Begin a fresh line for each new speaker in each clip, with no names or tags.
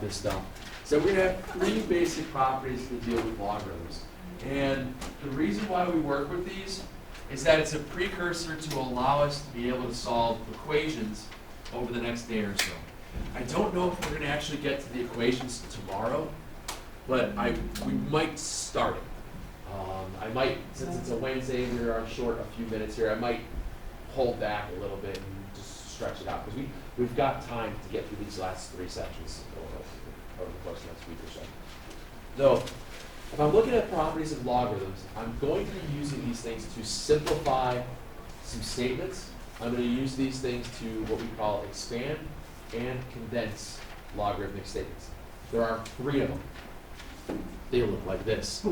this stuff. So we're gonna have three basic properties to deal with logarithms. And the reason why we work with these is that it's a precursor to allow us to be able to solve equations over the next day or so. I don't know if we're gonna actually get to the equations tomorrow, but we might start it. I might, since it's a Wednesday and we are short a few minutes here, I might hold back a little bit and just stretch it out, because we've got time to get through these last three sections over the course of the next week or so. So, if I'm looking at properties of logarithms, I'm going to be using these things to simplify some statements. I'm going to use these things to what we call expand and condense logarithmic statements. There are three of them. They look like this.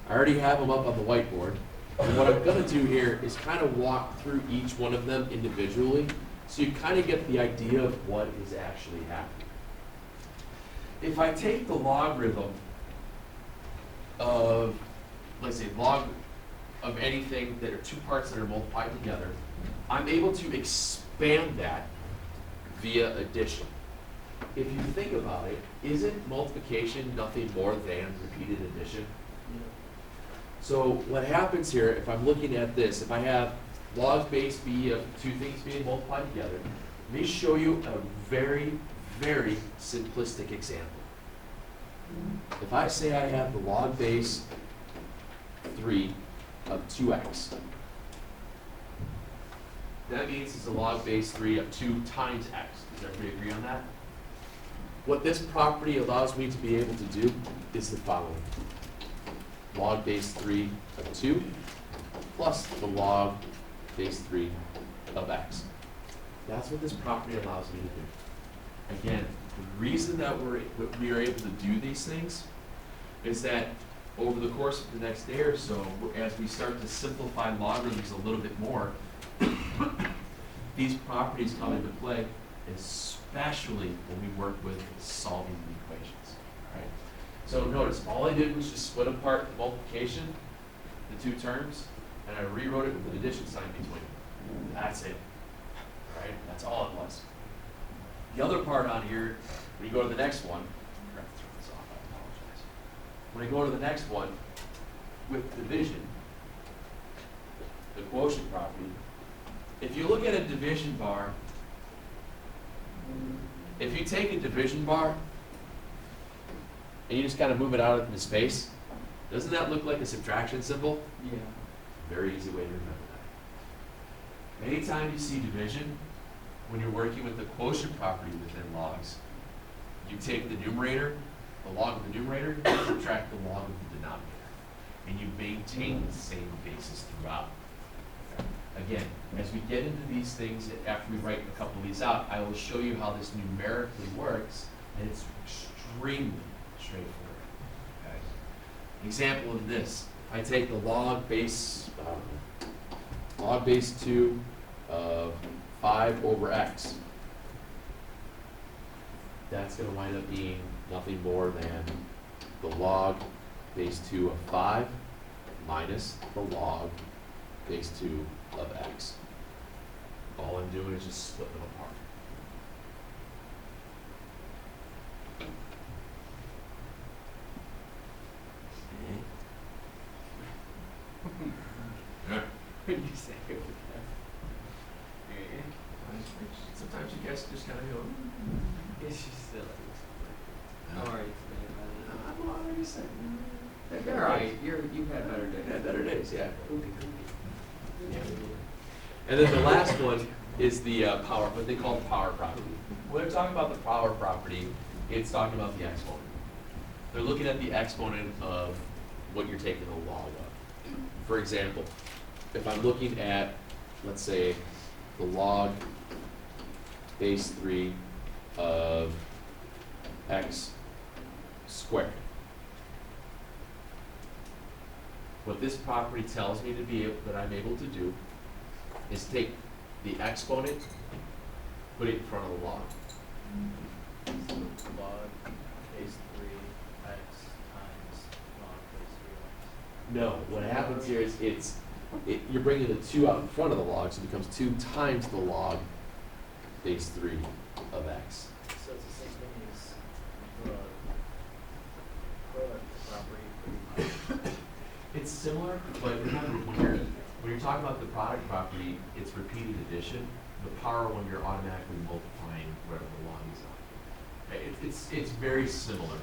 I already have them up on the whiteboard. And what I'm going to do here is kind of walk through each one of them individually, so you kind of get the idea of what is actually happening. If I take the logarithm of, let's say, log of anything that are two parts that are multiplied together, I'm able to expand that via addition. If you think about it, isn't multiplication nothing more than repeated addition? So what happens here, if I'm looking at this, if I have log base b of two things being multiplied together, let me show you a very, very simplistic example. If I say I have the log base 3 of 2x, that means it's a log base 3 of 2 times x. Does everybody agree on that? What this property allows me to be able to do is the following. Log base 3 of 2 plus the log base 3 of x. That's what this property allows me to do. Again, the reason that we are able to do these things is that over the course of the next day or so, as we start to simplify logarithms a little bit more, these properties come into play, especially when we work with solving the equations. Right? So notice, all I did was just split apart the multiplication, the two terms, and I rewrote it with an addition sign between them. That's it. Right? That's all it was. The other part on here, when you go to the next one, I forgot to turn this off, I apologize. When I go to the next one, with division, the quotient property, if you look at a division bar, if you take a division bar and you just kind of move it out into space, doesn't that look like a subtraction symbol?
Yeah.
Very easy way to remember that. Anytime you see division, when you're working with the quotient property within logs, you take the numerator, the log of the numerator, and subtract the log of the denominator. And you maintain the same basis throughout. Again, as we get into these things, after we write a couple of these out, I will show you how this numerically works, and it's extremely straightforward. Okay? Example of this, I take the log base 2 of 5 over x. That's going to wind up being nothing more than the log base 2 of 5 minus the log base 2 of x. All I'm doing is just split them apart. Okay.
When you say it with
Sometimes you guys just kind of go,
it's just silly. How are you today, buddy?
I'm already saying.
You're alright. You've had better days.
Yeah, better days, yeah.
Poopy.
Yeah. And then the last one is the power, what they call the power property. When they're talking about the power property, it's talking about the exponent. They're looking at the exponent of what you're taking the log of. For example, if I'm looking at, let's say, the log base 3 of x squared. What this property tells me to be able, that I'm able to do is take the exponent, put it in front of the log.
Log base 3x times log base 3x.
No, what happens here is you're bringing the 2 out in front of the log, so it becomes 2 times the log base 3 of x.
So it's the same thing as
similar, but remember here, when you're talking about the product property, it's repeated addition. The power one, you're automatically multiplying whatever the log is on. Okay, it's very similar.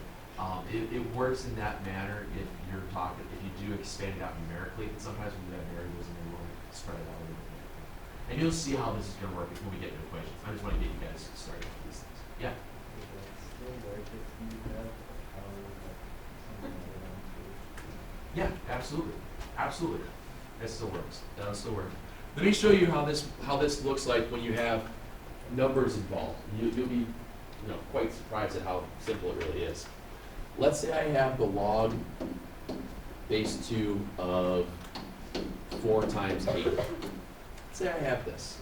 It works in that manner if you're talking, if you do expand it out numerically, and sometimes when you have variables and you want to spread it out a little bit. And you'll see how this is going to work when we get to equations. I just want to get you guys started with these things. Yeah? Yeah, absolutely. Absolutely. That still works. That'll still work. Let me show you how this looks like when you have numbers involved. You'll be quite surprised at how simple it really is. Let's say I have the log base 2 of 4 times 8. Let's say I have this.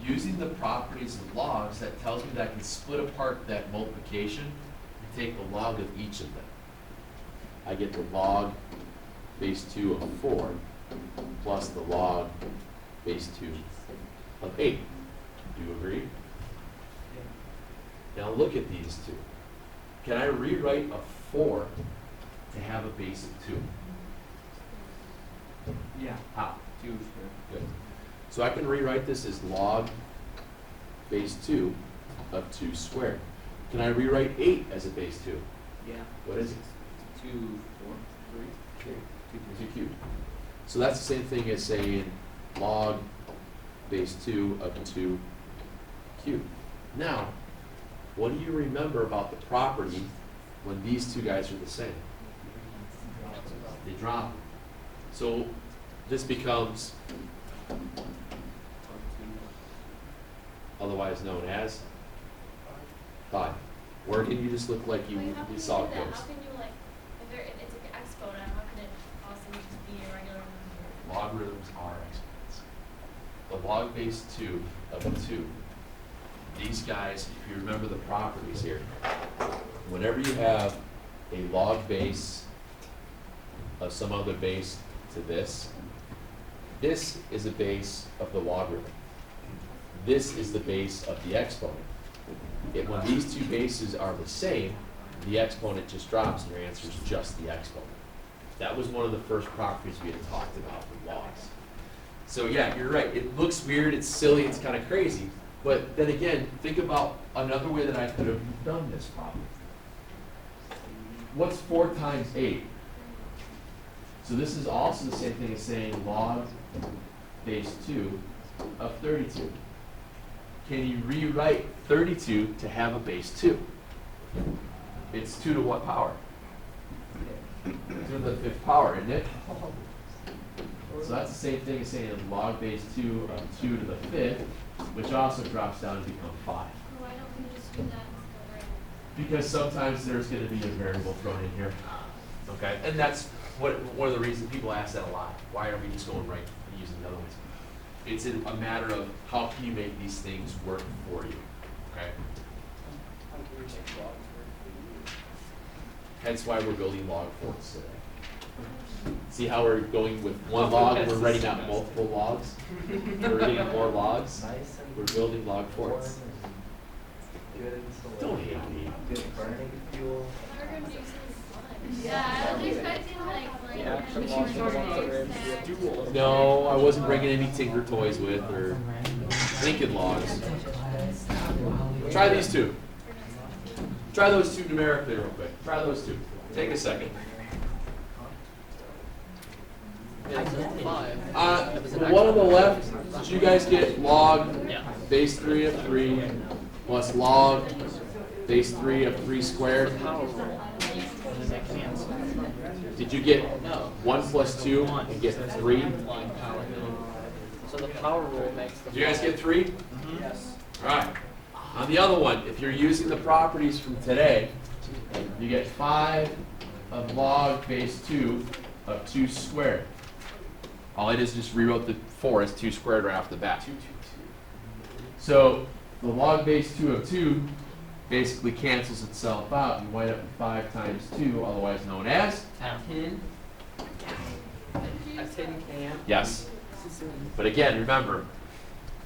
Using the properties of logs, that tells me that I can split apart that multiplication and take the log of each of them. I get the log base 2 of 4 plus the log base 2 of 8. Do you agree? Now look at these two. Can I rewrite a 4 to have a base of 2?
Yeah.
How?
2 squared.
Good. So I can rewrite this as log base 2 of 2 squared. Can I rewrite 8 as a base 2?
Yeah.
What is it?
2, 4, 3.
2 cubed. So that's the same thing as saying log base 2 of 2 cubed. Now, what do you remember about the property when these two guys are the same? They drop. So this becomes otherwise known as 5. Oregon, you just look like you saw it
How
ghost.
can you if it's an exponent, how can it possibly just be a regular number?
Logarithms are exponents. The log base 2 of 2. These guys, if you remember the properties here, whenever you have a log base of some other base to this is a base of the logarithm. This is the base of the exponent. When these two bases are the same, the exponent just drops and your answer is just the exponent. That was one of the first properties we had talked about with logs. So yeah, you're right. It looks weird, it's silly, it's kind of crazy. But then again, think about another way that I could have done this problem. What's 4 times 8? So this is also the same thing as saying log base 2 of 32. Can you rewrite 32 to have a base 2? It's 2 to what power? 2 to the 5th power, isn't it? So that's the same thing as saying log base 2 of 2 to the 5th, which also drops down to become 5.
Why don't we just do that instead of
Because sometimes there's going to be a variable thrown in here. Okay? And that's one of the reasons people ask that a lot. Why are we just going right and using the other ones? It's a matter of how can you make these things work for you. Okay? Hence why we're building log forts today. See how we're going with one log and we're writing out multiple logs? We're getting more logs. We're building log forts. Don't hate me.
Good burning fuel.
We're going to do some sludge. Yeah, I was expecting
No, I wasn't bringing any Tinker toys with or Lincoln logs. Try these two. Try those two numerically real quick. Try those two. Take a second. The one on the left, did you guys get log base 3 of 3 plus log base 3 of 3 squared? Did you get 1 plus 2 and get 3?
So the power rule makes the.
Did you guys get 3?
Mm-hmm.
Yes.
All right. On the other one, if you're using the properties from today, you get 5 of log base 2 of 2 squared. All I did is just rewrote the 4 as 2 squared right off the bat. So the log base 2 of 2 basically cancels itself out. You wind up with 5 times 2, otherwise known as?
10. A tin can.
Yes. But again, remember,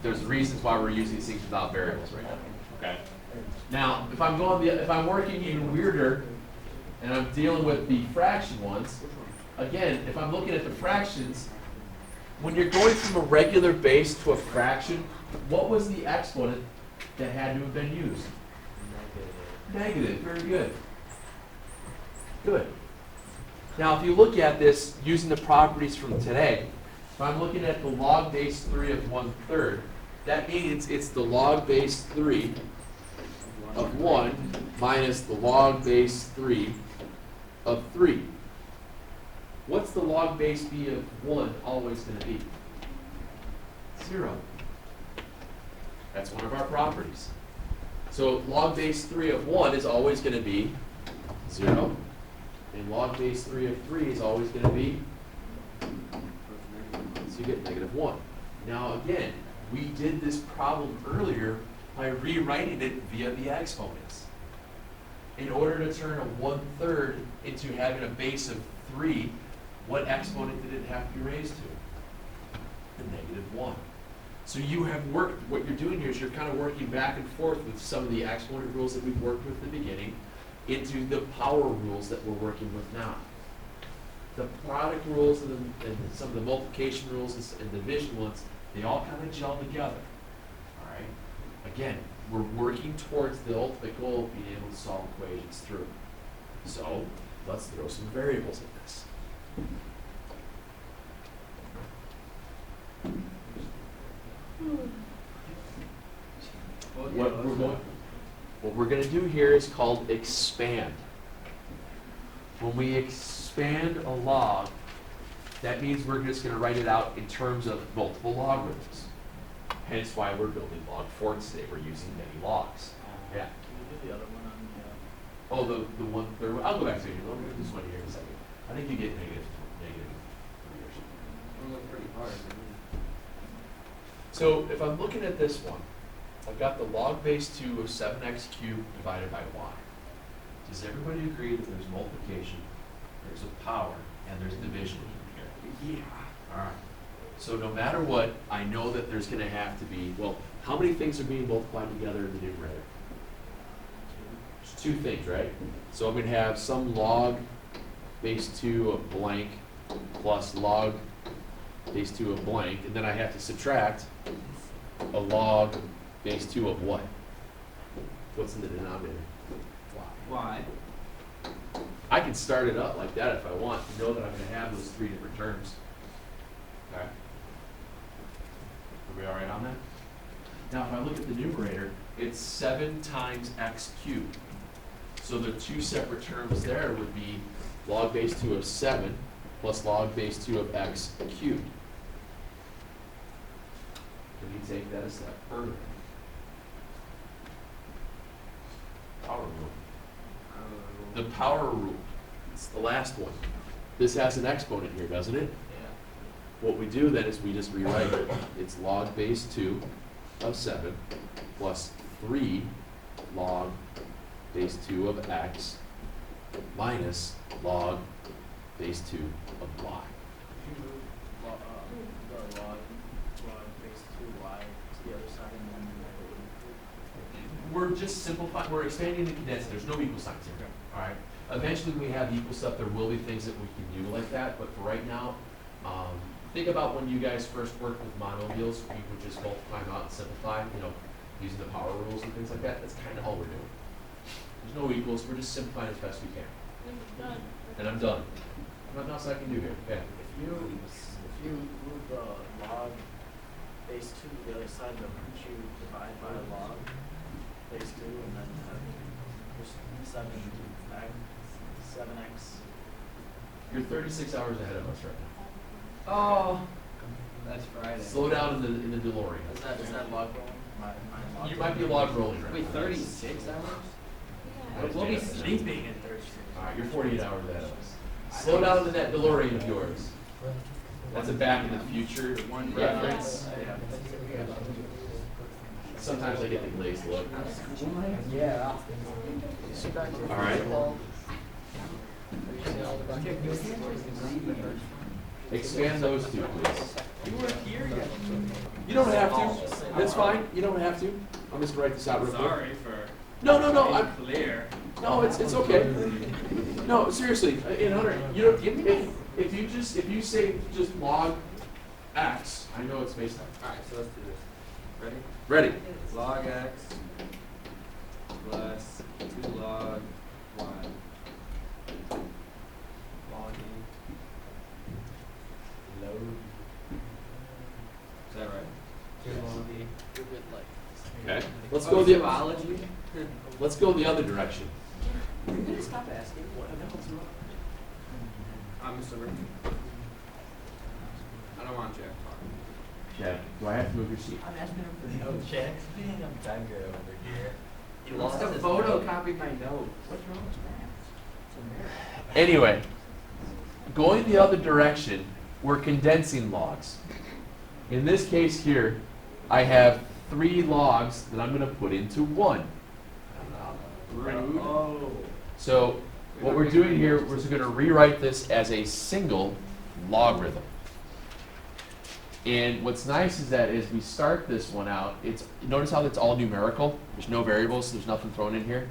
there's reasons why we're using these things without variables right now, okay? Now, if I'm working even weirder, and I'm dealing with the fraction ones, again, if I'm looking at the fractions, when you're going from a regular base to a fraction, what was the exponent that had to have been used? Negative, very good. Good. Now, if you look at this using the properties from today, if I'm looking at the log base 3 of 1/3, that means it's the log base 3 of 1 minus the log base 3 of 3. What's the log base b of 1 always going to be? 0. That's one of our properties. So log base 3 of 1 is always going to be 0. And log base 3 of 3 is always going to be, so you get -1. Now again, we did this problem earlier by rewriting it via the exponents. In order to turn a 1/3 into having a base of 3, what exponent did it have to be raised to? The -1. So you have worked, what you're doing here is you're kind of working back and forth with some of the exponent rules that we've worked with at the beginning into the power rules that we're working with now. The product rules and some of the multiplication rules and division ones, they all kind of gel together. All right? Again, we're working towards the ultimate goal of being able to solve equations through. So let's throw some variables at this. What we're going to do here is called expand. When we expand a log, that means we're just going to write it out in terms of multiple logarithms. Hence why we're building log forms today. We're using many logs. Yeah.
Can you do the other one on the,
Oh, the one third one. I'll go back to you. Let me do this one here in a second. I think you get negative 3 or something.
We're looking pretty hard.
So if I'm looking at this one, I've got the log base 2 of 7x cubed divided by y. Does everybody agree that there's multiplication, there's a power, and there's division in here? Yeah. All right. So no matter what, I know that there's going to have to be, well, how many things are being multiplied together in the numerator? There's 2 things, right? So I'm going to have some log base 2 of blank plus log base 2 of blank, and then I have to subtract a log base 2 of what? What's in the denominator?
Why?
I can start it up like that if I want to know that I'm going to have those 3 different terms. Okay? Are we all right on that? Now, if I look at the numerator, it's 7 times x cubed. So the 2 separate terms there would be log base 2 of 7 plus log base 2 of x cubed. Can you take that a step further? Power rule. The power rule. It's the last one. This has an exponent here, doesn't it?
yeah.
What we do then is we just rewrite it. It's log base 2 of 7 plus 3 log base 2 of x minus log base 2 of y.
If you move the log base 2y to the other side and then
We're just simplifying, we're expanding the condensed, there's no equal signs here, all right? Eventually, when we have equal stuff, there will be things that we can do like that, but for right now, think about when you guys first worked with monomials, we would just multiply them out and simplify, using the power rules and things like that. That's kind of all we're doing. There's no equals, we're just simplifying as best we can. And I'm done. Nothing else I can do here, okay?
if you move the log base 2 to the other side, then couldn't you divide by log base 2 and then just 7x?
You're 36 hours ahead of us right now.
Oh, that's Friday.
Slow down in the DeLorean.
Is that log rolling? My log
You might be log rolling right
Wait,
now.
36 hours?
That's
We'll be
bad.
sleeping in 36.
All right, you're 48 hours ahead of us. Slow down in that DeLorean of yours. That's a Back in the Future reference. Sometimes I get the glazed look.
Yeah.
All right. Expand those 2, please.
You weren't here yet.
You don't have to. That's fine, you don't have to. I'm just gonna write this out real quick.
Sorry for
No, I'm,
being clear.
no, it's okay. No, seriously, in Hunter, you know, if you say just log X, I know it's based on.
Alright, so let's do this. Ready?
Ready?
Log x plus 2 log y. Logging. Load. Is that right?
You're with like.
Okay. Let's
Oh,
go the
zoology?
let's go the other direction.
Can you stop asking what the hell's wrong?
I'm Mr. Murphy. I don't want Jack talking.
Jack, do I have to move your seat?
I'm asking him for notes.
Jack's being a beggar over here.
He lost his
photocopy my notes.
What's wrong with that? It's America.
Anyway, going the other direction, we're condensing logs. In this case here, I have 3 logs that I'm going to put into 1.
Rude. Oh.
So what we're doing here, we're going to rewrite this as a single logarithm. And what's nice is that as we start this one out, notice how it's all numerical. There's no variables, so there's nothing thrown in here.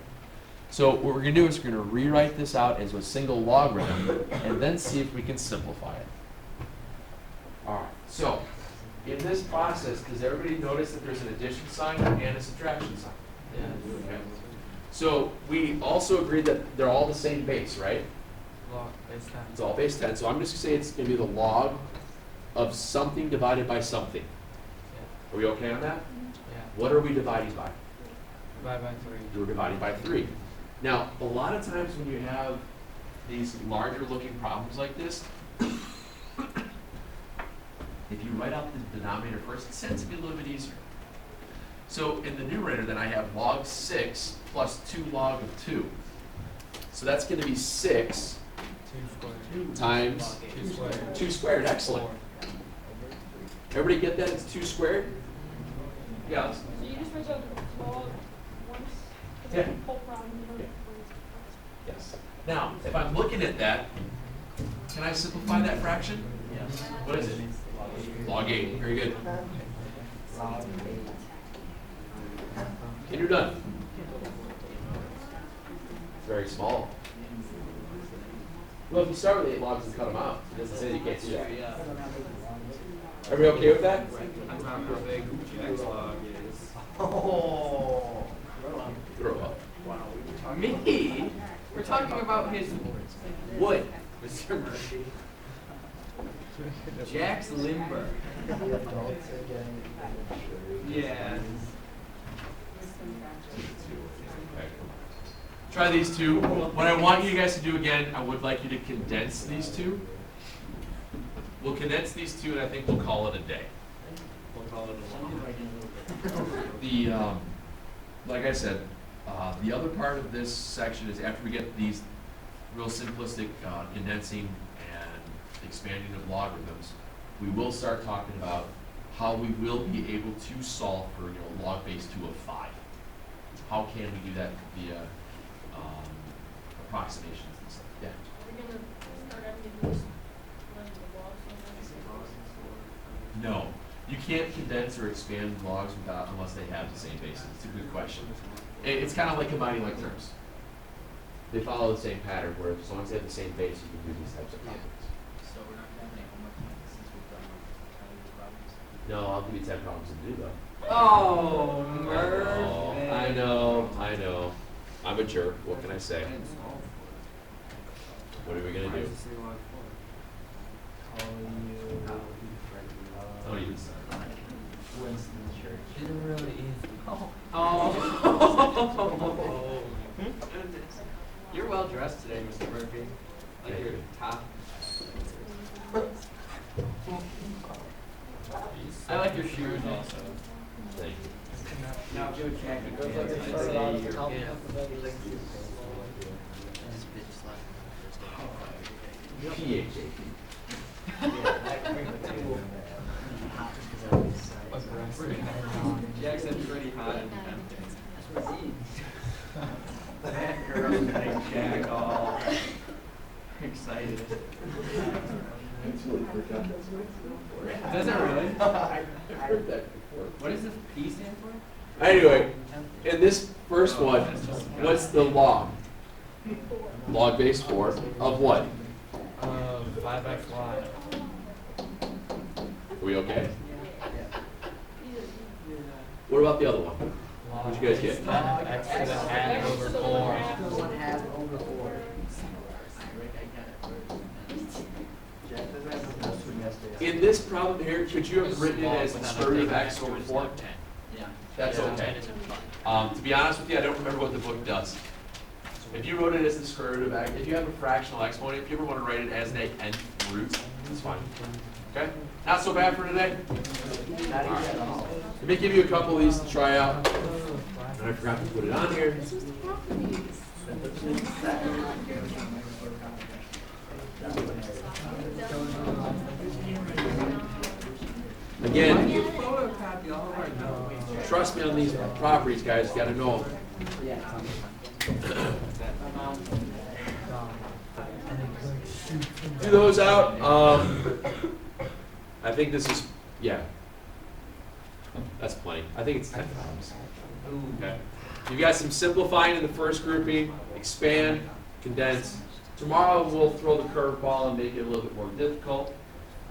So what we're going to do is we're going to rewrite this out as a single logarithm and then see if we can simplify it. All right, so in this process, does everybody notice that there's an addition sign and a subtraction sign?
Yeah.
Okay. So we also agreed that they're all the same base, right?
Log base 10.
It's all base 10, so I'm just going to say it's going to be the log of something divided by something. Are we okay on that?
Yeah.
What are we dividing by?
Divide by 3.
We're dividing by 3. Now, a lot of times when you have these larger looking problems like this, if you write out the denominator first, it tends to be a little bit easier. So in the numerator, then I have log 6 plus 2 log of 2. So that's going to be 6 times
2 squared.
2 squared. Excellent. Everybody get that? It's 2 squared? Yeah.
So you just write out log once, it's
Yeah.
like a whole problem, you know?
Yes. Now, if I'm looking at that, can I simplify that fraction?
Yes.
What is it? Log 8. Very good. And you're done. It's very small. Well, if you start with 8 logs and cut them out, it doesn't say you can't do that.
Yeah.
Everybody okay with that?
That's not how big Jack's log is.
Oh.
Grow up.
Wow, we were talking
Me? We're talking about his wood, Mr. Murphy. Jack's limber. Yes.
Try these two. What I want you guys to do again, I would like you to condense these two. We'll condense these two, and I think we'll call it a day.
We'll call it a log.
The, like I said, the other part of this section is after we get these real simplistic condensing and expanding of logarithms, we will start talking about how we will be able to solve for log base 2 of 5. How can we do that via approximations and stuff? Yeah.
We're gonna start everything with just running the logs and then
No, you can't condense or expand logs unless they have the same basis. It's a good question. It's kind of like combining like terms. They follow the same pattern where as long as they have the same base, you can do these types of problems.
So we're not gonna have any homework tonight since we've done these problems.
No, I'll give you 10 problems to do though.
Oh,
Oh, I know. I'm a jerk. What can I say? What are we gonna do? Oh, you
Winston Church. It's really easy.
Oh. You're well dressed today, Mr. Murphy. Like
Thank
your
you.
top. I like your shoes also.
Thank you.
Now, Joe Jack, it goes like
This
this.
bitch slapped
PHAP.
Jack said pretty hot and tempting. That girl made Jack all excited. Does it really?
I heard that before.
What does the P stand for?
Anyway, in this first one, what's the log? Log base 4 of what?
5xy.
Are we okay? What about the other one? What'd you guys get?
X to the half over 4.
1/2 over 4.
In this problem here, could you have written it as the square root of x over 4?
Yeah.
That's okay. To be honest with you, I don't remember what the book does. If you wrote it as the square root of x, if you have a fractional exponent, if you ever want to write it as an nth root, it's fine. Okay? Not so bad for today?
Not even at all.
Let me give you a couple of these to try out. And I forgot to put it on here. Again, trust me on these properties, guys. You gotta know them. Do those out. I think this is, yeah. That's plenty. I think it's 10 times. Okay. You've got some simplifying in the first grouping, expand, condense. Tomorrow we'll throw the curveball and make it a little bit more difficult.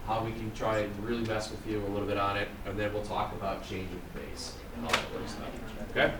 How we can try and really mess with you a little bit on it, and then we'll talk about changing base and all that works out. Okay?